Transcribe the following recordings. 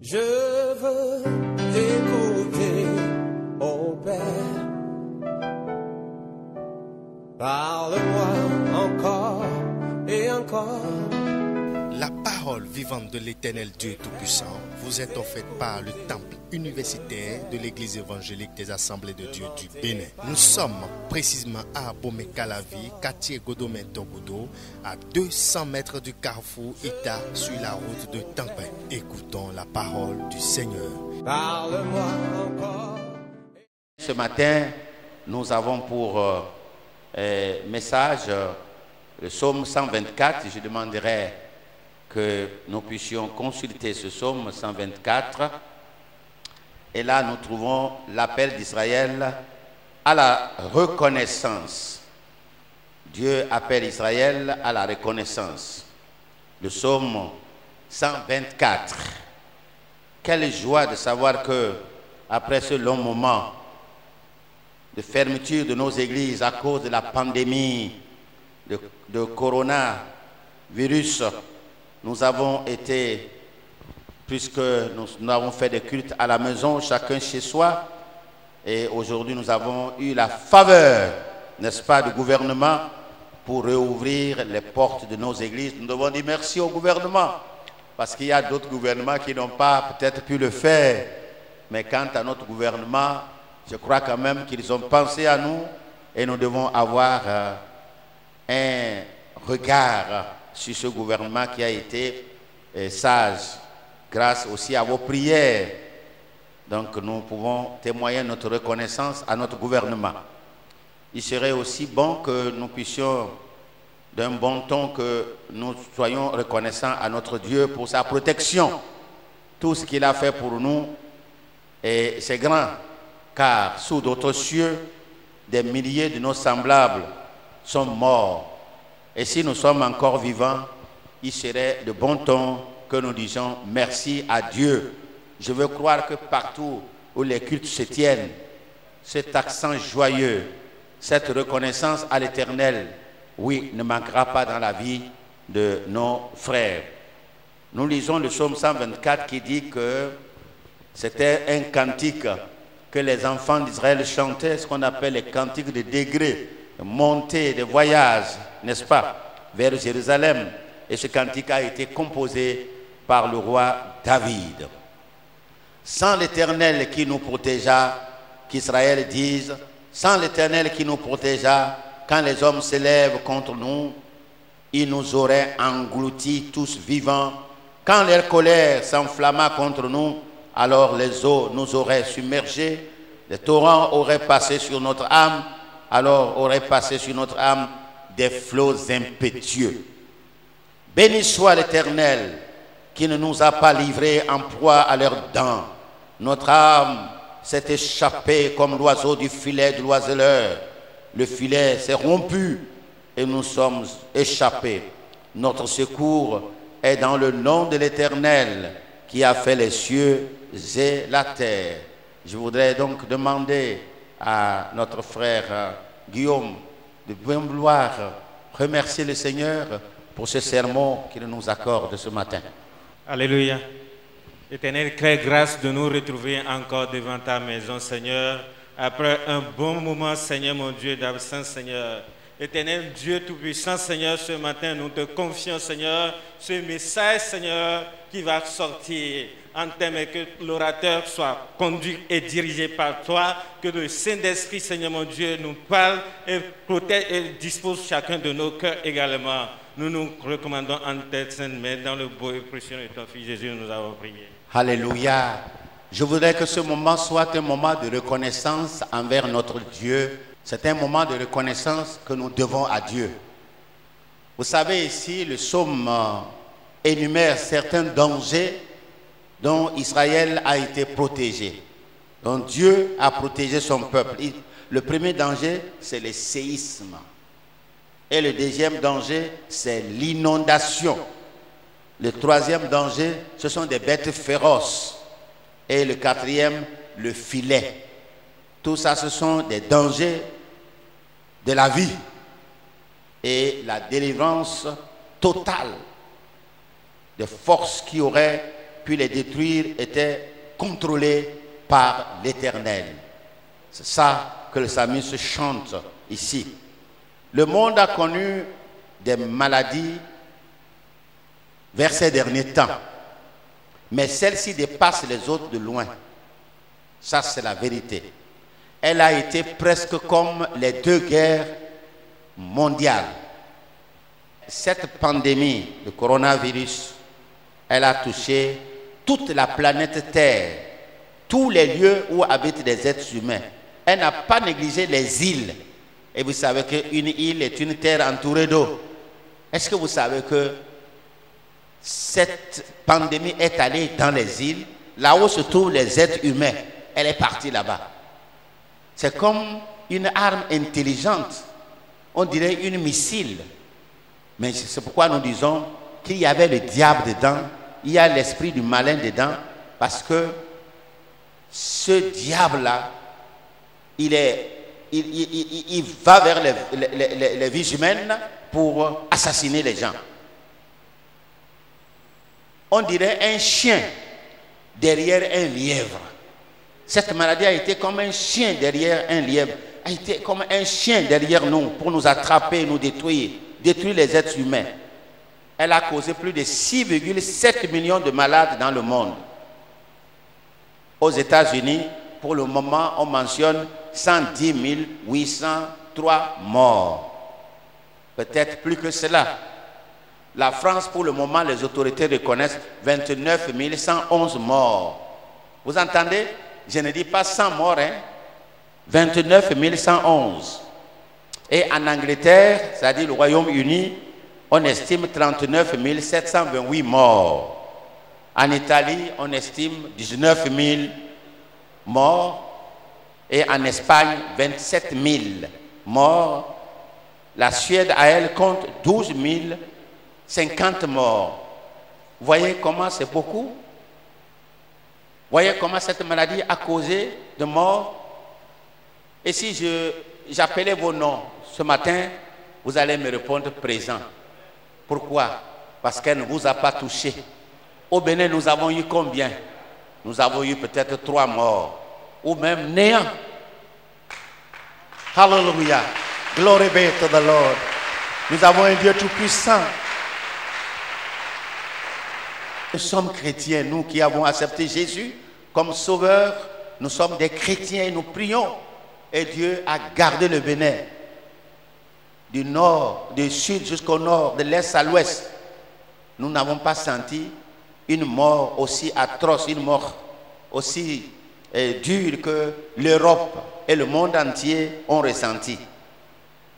Je veux t'écouter, ô Père. Parle-moi encore et encore. La parole vivante de l'Éternel Dieu Tout-Puissant vous est offerte par le temple universitaire de l'Église évangélique des Assemblées de Dieu du Bénin. Nous sommes précisément à Abomey-Calavi, quartier Godomé-Togodo, à 200 mètres du carrefour Ita sur la route de Tampin. Écoutons la parole du Seigneur. Parle-moi encore. Ce matin, nous avons pour message le psaume 124. Je demanderai que nous puissions consulter ce psaume 124. Et là, nous trouvons l'appel d'Israël à la reconnaissance. Dieu appelle Israël à la reconnaissance. Le psaume 124. Quelle joie de savoir que, après ce long moment de fermeture de nos églises à cause de la pandémie de coronavirus, nous avons été, puisque nous avons fait des cultes à la maison, chacun chez soi, et aujourd'hui nous avons eu la faveur, n'est-ce pas, du gouvernement pour réouvrir les portes de nos églises. Nous devons dire merci au gouvernement, parce qu'il y a d'autres gouvernements qui n'ont pas peut-être pu le faire, mais quant à notre gouvernement, je crois quand même qu'ils ont pensé à nous, et nous devons avoir un regard sur ce gouvernement qui a été sage, grâce aussi à vos prières. Donc nous pouvons témoigner notre reconnaissance à notre gouvernement. Il serait aussi bon que nous puissions, d'un bon ton, que nous soyons reconnaissants à notre Dieu pour sa protection. Tout ce qu'il a fait pour nous, et c'est grand, car sous d'autres cieux, des milliers de nos semblables sont morts. Et si nous sommes encore vivants, il serait de bon ton que nous disions merci à Dieu. Je veux croire que partout où les cultes se tiennent, cet accent joyeux, cette reconnaissance à l'Éternel, oui, ne manquera pas dans la vie de nos frères. Nous lisons le psaume 124 qui dit que c'était un cantique que les enfants d'Israël chantaient, ce qu'on appelle les cantiques de degrés, de montée, de voyage, n'est-ce pas, vers Jérusalem. Et ce cantique a été composé par le roi David. Sans l'Éternel qui nous protégea, qu'Israël dise, sans l'Éternel qui nous protégea, quand les hommes s'élèvent contre nous, ils nous auraient engloutis tous vivants. Quand leur colère s'enflamma contre nous, alors les eaux nous auraient submergés, les torrents auraient passé sur notre âme, alors auraient passé sur notre âme des flots impétueux. Béni soit l'Éternel qui ne nous a pas livrés en proie à leurs dents. Notre âme s'est échappée comme l'oiseau du filet de l'oiseleur. Le filet s'est rompu et nous sommes échappés. Notre secours est dans le nom de l'Éternel qui a fait les cieux et la terre. Je voudrais donc demander à notre frère Guillaume de bien vouloir remercier le Seigneur pour ce sermon qu'il nous accorde ce matin. Alléluia. Éternel, crée grâce de nous retrouver encore devant ta maison, Seigneur, après un bon moment, Seigneur, mon Dieu, d'absence, Seigneur. Éternel Dieu Tout-Puissant, Seigneur, ce matin, nous te confions, Seigneur, ce message, Seigneur, qui va sortir en termes que l'orateur soit conduit et dirigé par toi, que le Saint-Esprit, Seigneur mon Dieu, nous parle et protège et dispose chacun de nos cœurs également. Nous nous recommandons en tête sainte, mais dans le beau et précieux de ton Fils Jésus, nous avons prié. Alléluia. Je voudrais que ce moment soit un moment de reconnaissance envers notre Dieu. C'est un moment de reconnaissance que nous devons à Dieu. Vous savez, ici, le psaume énumère certains dangers dont Israël a été protégé, dont Dieu a protégé son peuple. Le premier danger, c'est le séisme. Et le deuxième danger, c'est l'inondation. Le troisième danger, ce sont des bêtes féroces. Et le quatrième, le filet. Tout ça, ce sont des dangers de la vie. Et la délivrance totale des forces qui auraient puis les détruire était contrôlé par l'Éternel. C'est ça que le psalmiste chante ici. Le monde a connu des maladies vers ces derniers temps, mais celle-ci dépasse les autres de loin. Ça, c'est la vérité. Elle a été presque comme les deux guerres mondiales. Cette pandémie de coronavirus, elle a touché toute la planète Terre, tous les lieux où habitent des êtres humains. Elle n'a pas négligé les îles. Et vous savez qu'une île est une terre entourée d'eau. Est-ce que vous savez que cette pandémie est allée dans les îles, là où se trouvent les êtres humains? Elle est partie là-bas. C'est comme une arme intelligente. On dirait une missile. Mais c'est pourquoi nous disons qu'il y avait le diable dedans. Il y a l'esprit du malin dedans. Parce que ce diable-là, il va vers les vies humaines pour assassiner les gens. On dirait un chien derrière un lièvre. Cette maladie a été comme un chien derrière un lièvre, a été comme un chien derrière nous pour nous attraper, nous détruire les êtres humains. Elle a causé plus de 6,7 millions de malades dans le monde. Aux États-Unis, pour le moment, on mentionne 110 803 morts. Peut-être plus que cela. La France, pour le moment, les autorités reconnaissent 29 111 morts. Vous entendez? Je ne dis pas 100 morts, hein? 29 111. Et en Angleterre, c'est-à-dire le Royaume-Uni, on estime 39 728 morts. En Italie, on estime 19 000 morts. Et en Espagne, 27 000 morts. La Suède, à elle, compte 12 050 morts. Vous voyez comment c'est beaucoup? Vous voyez comment cette maladie a causé de morts? Et si j'appelais vos noms ce matin, vous allez me répondre présent. Pourquoi? Parce qu'elle ne vous a pas touché. Au Bénin, nous avons eu combien? Nous avons eu peut-être 3 morts. Ou même néant. Hallelujah. Glory be to the Lord. Nous avons un Dieu tout-puissant. Nous sommes chrétiens, nous qui avons accepté Jésus comme sauveur. Nous sommes des chrétiens et nous prions. Et Dieu a gardé le Bénin. Du nord, du sud jusqu'au nord, de l'est à l'ouest. Nous n'avons pas senti une mort aussi atroce, une mort aussi dure que l'Europe et le monde entier ont ressenti.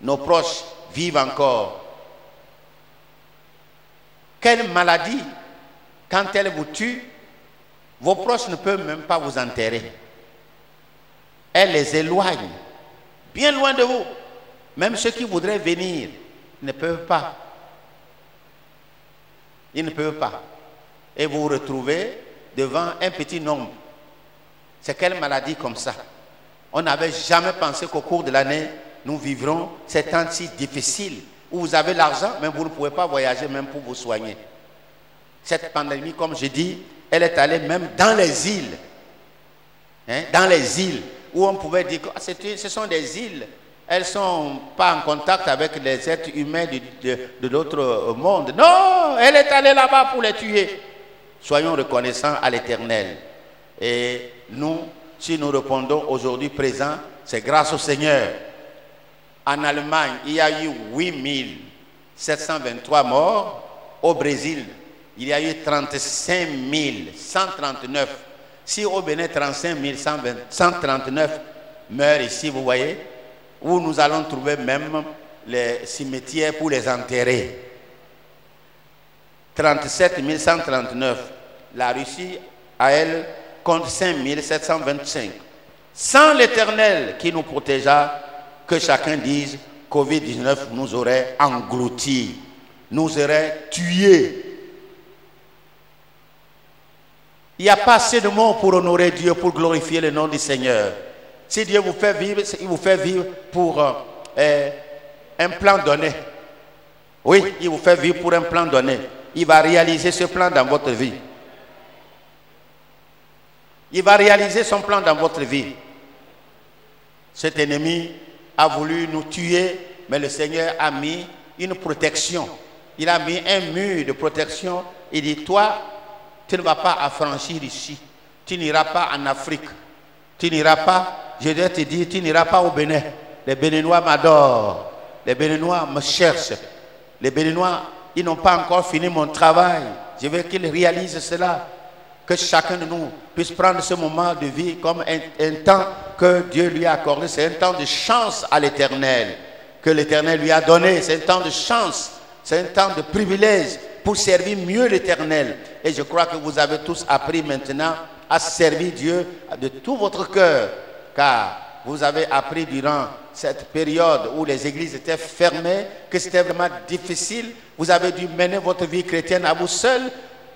Nos proches vivent encore. Quelle maladie, quand elle vous tue, vos proches ne peuvent même pas vous enterrer. Elle les éloigne, bien loin de vous. Même ceux qui voudraient venir ne peuvent pas. Ils ne peuvent pas. Et vous vous retrouvez devant un petit nombre. C'est quelle maladie comme ça? On n'avait jamais pensé qu'au cours de l'année, nous vivrons ces temps si difficiles où vous avez l'argent, mais vous ne pouvez pas voyager même pour vous soigner. Cette pandémie, comme je dis, elle est allée même dans les îles. Hein? Dans les îles, où on pouvait dire que ce sont des îles. Elles ne sont pas en contact avec les êtres humains de l'autre monde. Non, elle est allée là-bas pour les tuer. Soyons reconnaissants à l'Éternel. Et nous, si nous répondons aujourd'hui présent, c'est grâce au Seigneur. En Allemagne, il y a eu 8 723 morts. Au Brésil, il y a eu 35 139. Si au Bénin, 35 139 meurent ici, vous voyez, où nous allons trouver même les cimetières pour les enterrer. 37 139. La Russie, à elle, compte 5 725. Sans l'Éternel qui nous protégea, que chacun dise, Covid-19 nous aurait engloutis, nous aurait tués. Il n'y a pas assez de mots pour honorer Dieu, pour glorifier le nom du Seigneur. Si Dieu vous fait vivre, il vous fait vivre pour un plan donné. Oui, il vous fait vivre pour un plan donné. Il va réaliser ce plan dans votre vie. Il va réaliser son plan dans votre vie. Cet ennemi a voulu nous tuer, mais le Seigneur a mis une protection. Il a mis un mur de protection. Il dit, toi, tu ne vas pas affranchir ici. Tu n'iras pas en Afrique. Tu n'iras pas, je dois te dire, tu n'iras pas au Bénin. Les Béninois m'adorent. Les Béninois me cherchent. Les Béninois, ils n'ont pas encore fini mon travail. Je veux qu'ils réalisent cela. Que chacun de nous puisse prendre ce moment de vie comme un temps que Dieu lui a accordé. C'est un temps de chance à l'Éternel que l'Éternel lui a donné. C'est un temps de chance. C'est un temps de privilège pour servir mieux l'Éternel. Et je crois que vous avez tous appris maintenant à servir Dieu de tout votre cœur. Car vous avez appris durant cette période où les églises étaient fermées, que c'était vraiment difficile. Vous avez dû mener votre vie chrétienne à vous seul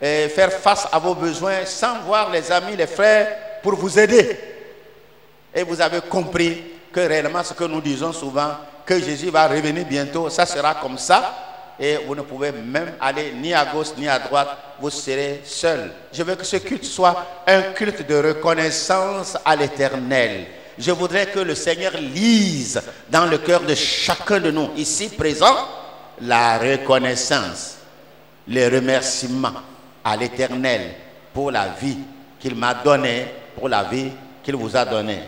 et faire face à vos besoins sans voir les amis, les frères pour vous aider. Et vous avez compris que réellement ce que nous disons souvent, que Jésus va revenir bientôt, ça sera comme ça. Et vous ne pouvez même aller ni à gauche ni à droite, vous serez seul. Je veux que ce culte soit un culte de reconnaissance à l'Éternel. Je voudrais que le Seigneur lise dans le cœur de chacun de nous, ici présent, la reconnaissance, les remerciements à l'Éternel pour la vie qu'il m'a donnée, pour la vie qu'il vous a donnée.